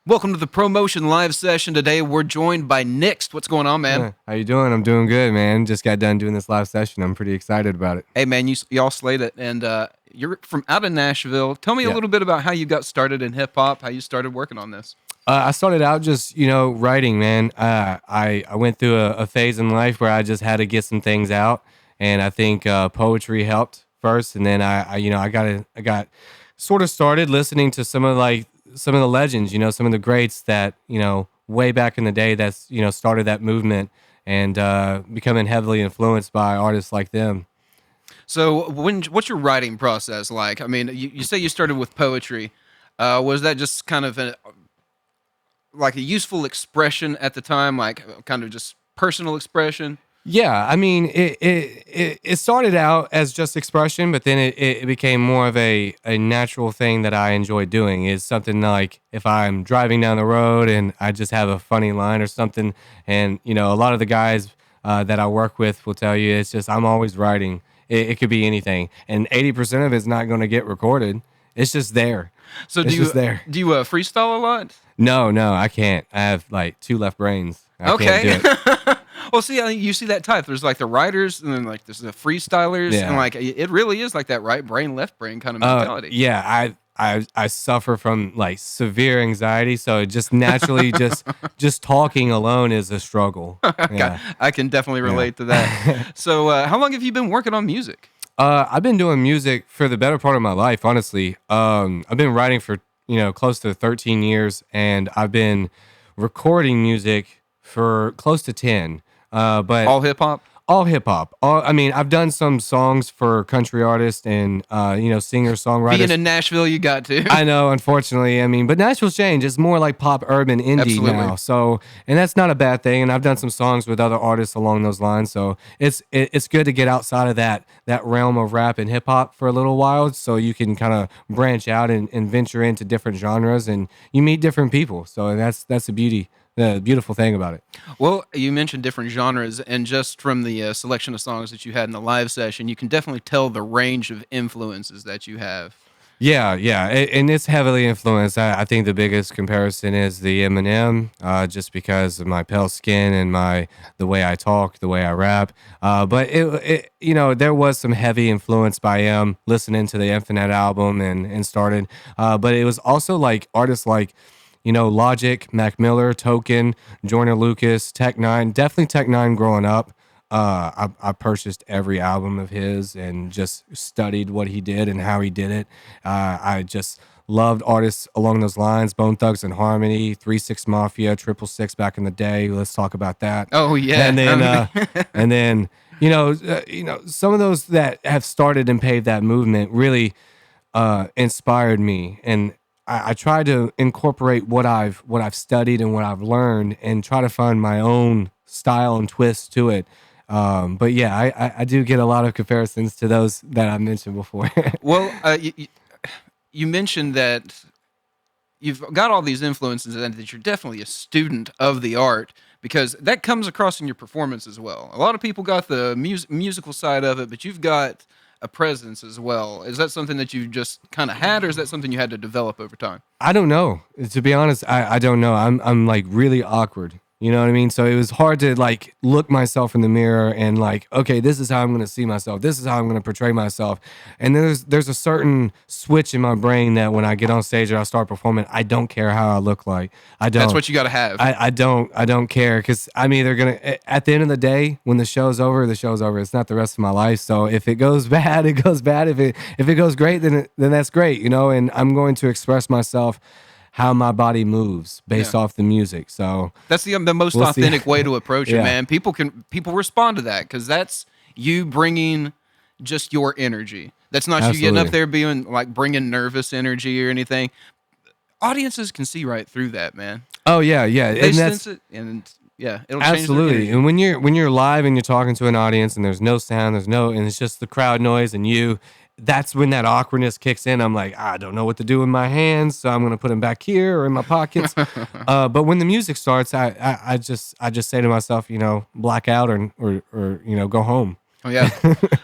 Welcome to the ProMotion live session. Today we're joined by NIXED. What's going on, man? How you doing? I'm doing good, man. Just got done doing this live session. I'm pretty excited about it. Hey, man, y'all slayed it. And you're from out of Nashville. Tell me a Yeah. little bit about how you got started in hip hop, how you started working on this. I started out just, writing, man. I went through a phase in life where I just had to get some things out, and I think poetry helped first, and then I got sort of started listening to some of the legends, some of the greats that way back in the day that's started that movement, and becoming heavily influenced by artists like them. So, what's your writing process like? I mean, you say you started with poetry. Was that just kind of like a useful expression at the time, like kind of just personal expression? Yeah, I mean, it started out as just expression, but then it became more of a natural thing that I enjoy doing. Is something like if I'm driving down the road and I just have a funny line or something, and a lot of the guys that I work with will tell you it's just I'm always writing. It could be anything, and 80% of it's not going to get recorded. It's just there. So, It's just there. do you freestyle a lot? No, I can't. I have like two left brains. I can't Okay. do it. Well, see, I think you see that type. There's like the writers, and then like there's the freestylers, and Yeah. like it really is like that right brain, left brain kind of mentality. Yeah, I suffer from like severe anxiety, so just naturally just talking alone is a struggle. Yeah. I can definitely relate to that. So, how long have you been working on music? I've been doing music for the better part of my life, honestly. I've been writing for, close to 13 years, and I've been recording music for close to 10. But All hip hop? all hip hop. I mean, I've done some songs for country artists and singer songwriters. Being in Nashville, you got to. I know, unfortunately. I mean, but Nashville's changed. It's more like pop, urban, indie Absolutely. now. So, and that's not a bad thing. And I've done some songs with other artists along those lines. So it's good to get outside of that realm of rap and hip hop for a little while, so you can kind of branch out and venture into different genres, and you meet different people. So that's the beautiful thing about it. Well, you mentioned different genres, and just from the selection of songs that you had in the live session, you can definitely tell the range of influences that you have. Yeah, and it's heavily influenced. I think the biggest comparison is the Eminem, just because of my pale skin and the way I talk, the way I rap. But there was some heavy influence by listening to the Infinite album and started. But it was also like artists like Logic, Mac Miller, Token, Joyner Lucas, Tech Nine. Definitely Tech Nine growing up. I purchased every album of his and just studied what he did and how he did it. I just loved artists along those lines: Bone Thugs and Harmony, 3 6 Mafia, 666 back in the day. Let's talk about that. Oh yeah, And then, and then some of those that have started and paved that movement really inspired me, and I try to incorporate what I've studied and what I've learned, and try to find my own style and twist to it. But yeah, I do get a lot of comparisons to those that I mentioned before. Well, you mentioned that you've got all these influences and that you're definitely a student of the art, because that comes across in your performance as well. A lot of people got the musical side of it, but you've got a presence as well. Is that something that you just kind of had, or is that something you had to develop over time? I don't know. To be honest, I don't know. I'm like really awkward. You know what I mean? So it was hard to like look myself in the mirror and like, okay, this is how I'm going to see myself. This is how I'm going to portray myself. And there's a certain switch in my brain that when I get on stage or I start performing, I don't care how I look like. I don't. That's what you got to have. I don't care, because I'm either gonna, at the end of the day, when the show's over, the show's over. It's not the rest of my life. So if it goes bad, it goes bad. If it goes great, then that's great, And I'm going to express myself how my body moves based Yeah. off the music. So That's the most we'll see. authentic way to approach it, Yeah. man. People respond to that because that's you bringing just your energy. That's not you getting up Absolutely. there being like bringing nervous energy or anything. Audiences can see right through that, man. Oh yeah, They and sense it, and yeah, it'll change their absolutely. energy. And when you're live and you're talking to an audience and there's no sound, and it's just the crowd noise and you, that's when that awkwardness kicks in. I'm like, I don't know what to do with my hands, so I'm gonna put them back here or in my pockets. But when the music starts, I just say to myself, black out or go home. Oh yeah.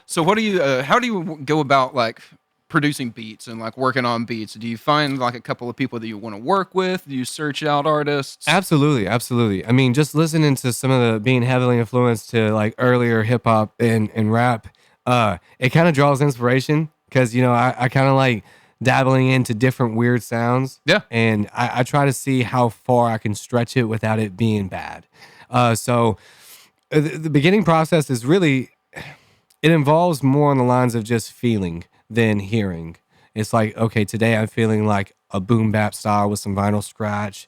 So what do you? How do you go about like producing beats and like working on beats, do you find like a couple of people that you want to work with? Do you search out artists? Absolutely, absolutely. I mean, just listening to some of the being heavily influenced to like earlier hip hop and rap, it kind of draws inspiration because I kind of like dabbling into different weird sounds. Yeah. And I try to see how far I can stretch it without it being bad. So the beginning process is really, it involves more on the lines of just feeling than hearing. It's like, okay, today I'm feeling like a boom bap style with some vinyl scratch,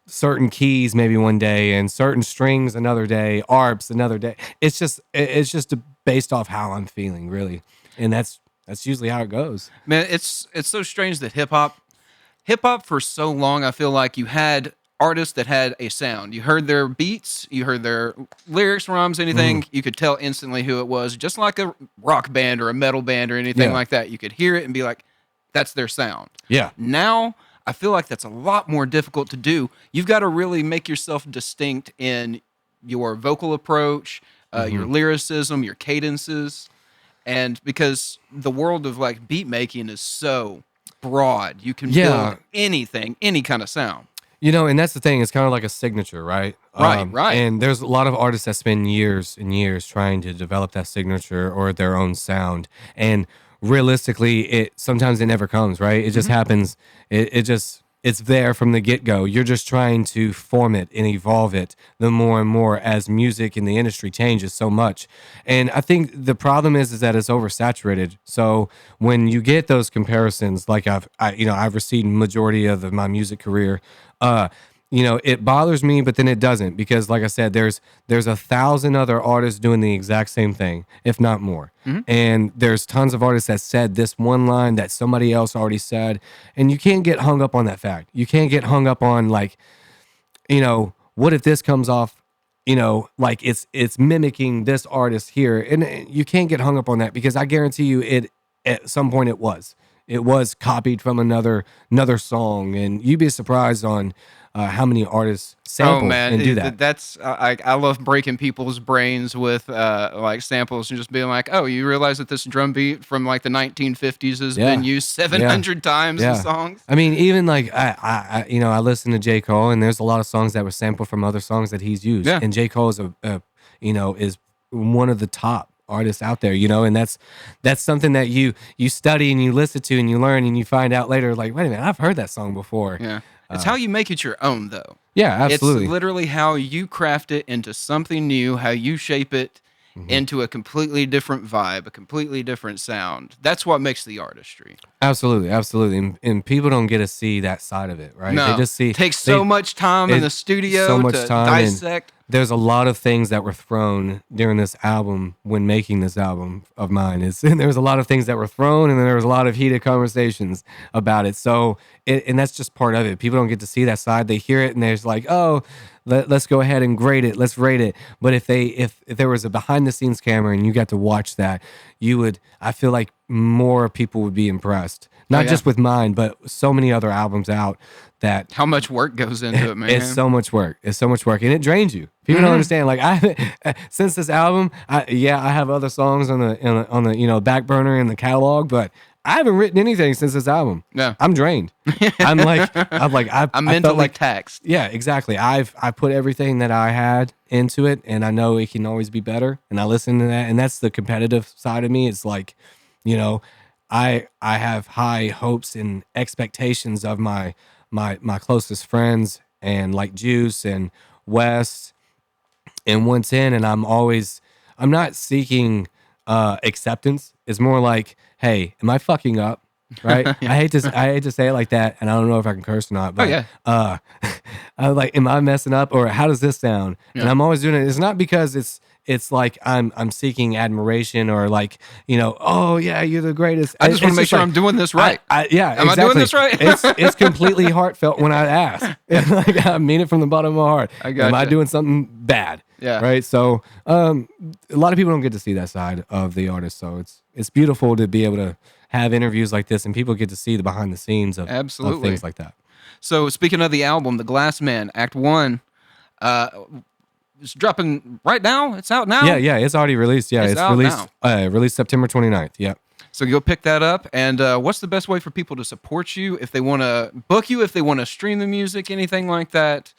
certain keys maybe one day and certain strings another day, arps another day. It's just based off how I'm feeling, really. And that's usually how it goes. Man, it's so strange that hip hop for so long, I feel like you had artists that had a sound. You heard their beats, you heard their lyrics, rhymes, anything, you could tell instantly who it was, just like a rock band or a metal band or anything Yeah. like that. You could hear it and be like, that's their sound. Yeah. Now, I feel like that's a lot more difficult to do. You've got to really make yourself distinct in your vocal approach, your lyricism, your cadences. And because the world of like beat making is so broad, you can build anything, any kind of sound. And that's the thing. It's kind of like a signature, right? Right. And there's a lot of artists that spend years and years trying to develop that signature or their own sound. And realistically, sometimes it never comes, right? It just happens. It's there from the get-go. You're just trying to form it and evolve it the more and more as music in the industry changes so much. And I think the problem is that it's oversaturated. So when you get those comparisons, like I've received majority of my music career, it bothers me, but then it doesn't, because like I said, there's 1,000 other artists doing the exact same thing, if not more. And there's tons of artists that said this one line that somebody else already said, and you can't get hung up on that fact. You can't get hung up on like, what if this comes off, like it's mimicking this artist here, and you can't get hung up on that, because I guarantee you it at some point it was copied from another song, and you'd be surprised on how many artists sample and do that. That's I love breaking people's brains with like samples and just being like, oh, you realize that this drum beat from like the 1950s has been used 700 times in songs? I mean, even like I listen to J. Cole, and there's a lot of songs that were sampled from other songs that he's used. Yeah. And J. Cole is is one of the top artists out there, and that's something that you study and you listen to and you learn and you find out later, like, wait a minute, I've heard that song before. Yeah. It's how you make it your own, though. Yeah, absolutely. It's literally how you craft it into something new, how you shape it into a completely different vibe, a completely different sound. That's what makes the artistry. Absolutely, absolutely. And people don't get to see that side of it, right? No. They just see It takes so much time in the studio so much to time, and dissect. there's a lot of things that were thrown during this album when making this album of mine. And there was a lot of things that were thrown, and then there was a lot of heated conversations about it. So, and that's just part of it. People don't get to see that side. They hear it and they're like, oh, let's go ahead and grade it. Let's rate it. But if there was a behind the scenes camera and you got to watch that, I feel like more people would be impressed. Not just with mine, but so many other albums out that How much work goes into it, man. it's so much work. It's so much work, and it drains you. People don't understand. Like since this album, I have other songs on the back burner in the catalog, but I haven't written anything since this album. Yeah. I'm drained. I'm mentally taxed. Yeah, exactly. I put everything that I had into it, and I know it can always be better. And I listen to that, and that's the competitive side of me. It's like, I have high hopes and expectations of my closest friends, and like Juice and Wes and 110, and I'm not seeking acceptance. It's more like, hey, am I fucking up? Right? I hate to say it like that, and I don't know if I can curse or not, but I like, am I messing up, or how does this sound? Yeah. And I'm always doing it. It's not because it's like I'm seeking admiration, or like, oh yeah, you're the greatest. I just want to make just sure like, I'm doing this right. Am I doing this right? it's completely heartfelt when I ask. Like, I mean it from the bottom of my heart. I gotcha. Am I doing something bad? Yeah. Right. So a lot of people don't get to see that side of the artist. So it's beautiful to be able to have interviews like this, and people get to see the behind the scenes of things like that. So speaking of the album, The Glass Man, Act 1, it's dropping right now. It's out now. Yeah, it's already released. Yeah, It's it's out released September 29th. Yeah. So go pick that up. And what's the best way for people to support you if they want to book you, if they want to stream the music, anything like that?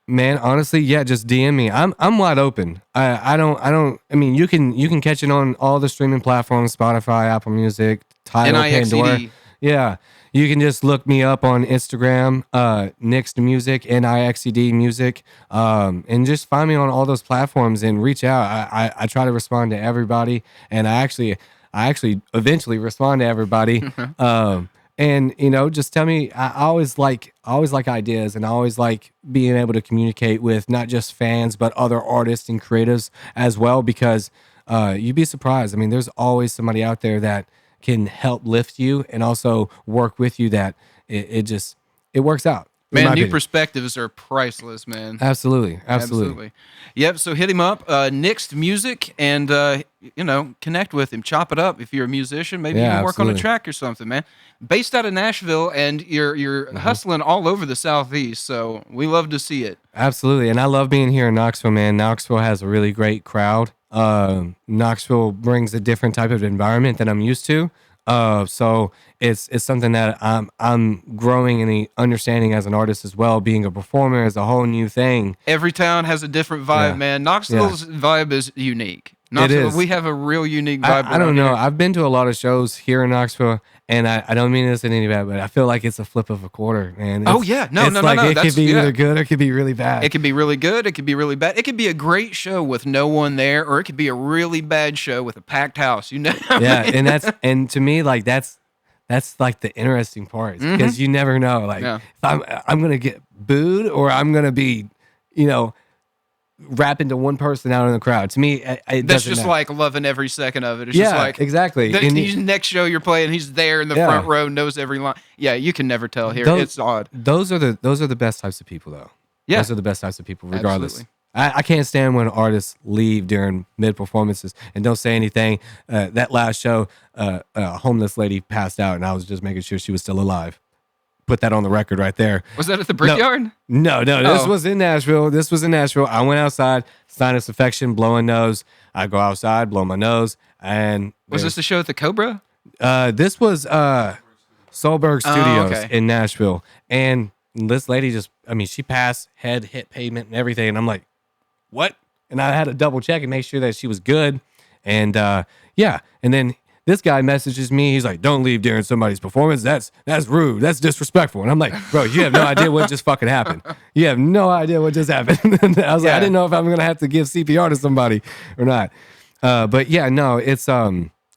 Man, honestly, yeah, just DM me. I'm wide open. I mean, you can catch it on all the streaming platforms, Spotify, Apple Music, Tidal, Pandora. NIXED. Yeah. You can just look me up on Instagram, NIXED Music, NIXED Music, and just find me on all those platforms and reach out. I try to respond to everybody, and I actually eventually respond to everybody. And just tell me. I always like ideas, and I always like being able to communicate with not just fans but other artists and creatives as well. Because you'd be surprised. I mean, there's always somebody out there that can help lift you and also work with you. That it works out. in Man, my new opinion. perspectives are priceless, man. Absolutely. Yep. So hit him up, NIXED Music, and connect with him. Chop it up if you're a musician. Maybe Yeah, even work on a absolutely. track or something, man. Based out of Nashville, and you're hustling all over the Southeast. So we love to see it. Absolutely. And I love being here in Knoxville, man. Knoxville has a really great crowd. Knoxville brings a different type of environment than I'm used to. So it's something that I'm growing in the understanding as an artist as well. Being a performer is a whole new thing. Every town has a different vibe, Yeah. man. Knoxville's vibe is unique. Knoxville, is. we have a real unique vibe. I don't around know. here. I've been to a lot of shows here in Knoxville, and I don't mean this in any bad, but I feel like it's a flip of a quarter, man. Oh, It's- yeah. No, it's no, no, like no. It That's- could be yeah. either good or it could be really bad. It could be really good. It could be really bad. It could be a great show with no one there, or it could be a really bad show with a packed house. Yeah, and to me, like that's like the interesting part because you never know. Like Yeah. if I'm gonna get booed or I'm gonna be, rapping to one person out in the crowd. To me, it That's doesn't just matter. like loving every second of it. It's Yeah, just like exactly. The, And he's next show you're playing, he's there in the Yeah. front row, knows every line. Yeah, you can never tell here. Those- It's odd. Those are the best types of people, though. Yeah. Those are the best types of people, regardless. Absolutely. I can't stand when artists leave during mid performances and don't say anything. That last show, a homeless lady passed out, and I was just making sure she was still alive. Put that on the record right there. Was that at the Brickyard? No, this Oh. was in Nashville. I went outside, sinus infection, blowing nose. I go outside, blow my nose, and Was this the show at the Cobra? this was Solberg Studios okay. in Nashville, and this lady she passed, head hit pavement and everything, and I'm like, what? And I had to double check and make sure that she was good, and and then this guy messages me. He's like, "Don't leave during somebody's performance. That's rude. That's disrespectful." And I'm like, "Bro, you have no idea what just fucking happened. You have no idea what just happened." I was like, Yeah. "I didn't know if I'm gonna have to give CPR to somebody or not." But yeah, no, it's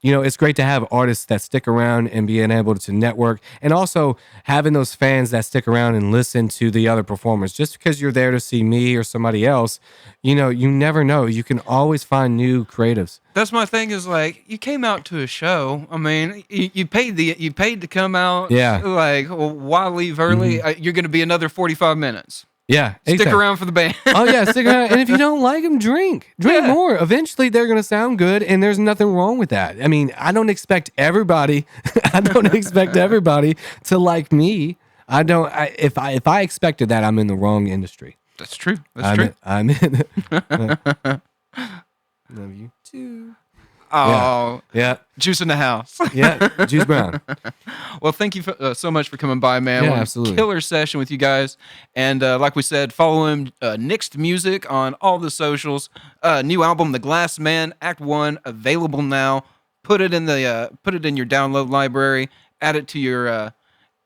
it's great to have artists that stick around and being able to network, and also having those fans that stick around and listen to the other performers. Just because you're there to see me or somebody else, you never know. You can always find new creatives. That's my thing. Is like you came out to a show. I mean, you paid to come out. Yeah. Like, well, why leave early? You're going to be another 45 minutes. Yeah, Stick exactly. around for the band. Oh yeah, stick around. And if you don't like them, drink Yeah. more. Eventually, they're gonna sound good, and there's nothing wrong with that. I mean, I don't expect everybody. I don't expect everybody to like me. I don't. If I expected that, I'm in the wrong industry. That's true. That's true. I'm in. Love you too. Oh, Yeah, juice in the house. yeah. Juice Brown. Well, thank you so much for coming by, man. Yeah, What a absolutely. Killer session with you guys. And like we said, follow him, NIXED Music, on all the socials. New album, The Glass Man, Act 1, available now. Put it in your download library. Add it to your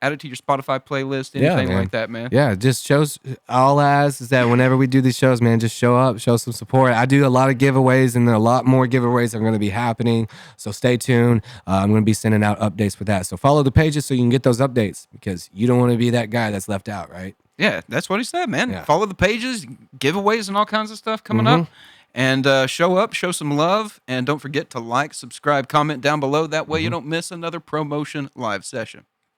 Spotify playlist. Anything man. like that, man. Yeah, just shows. All I ask is that whenever we do these shows, man, just show up, show some support. I do a lot of giveaways, and there are a lot more giveaways that are going to be happening. So stay tuned. I'm going to be sending out updates for that. So follow the pages so you can get those updates, because you don't want to be that guy that's left out, right? Yeah, that's what he said, man. Yeah. Follow the pages, giveaways, and all kinds of stuff coming up. And show up, show some love, and don't forget to like, subscribe, comment down below. That way you don't miss another ProMotion live session.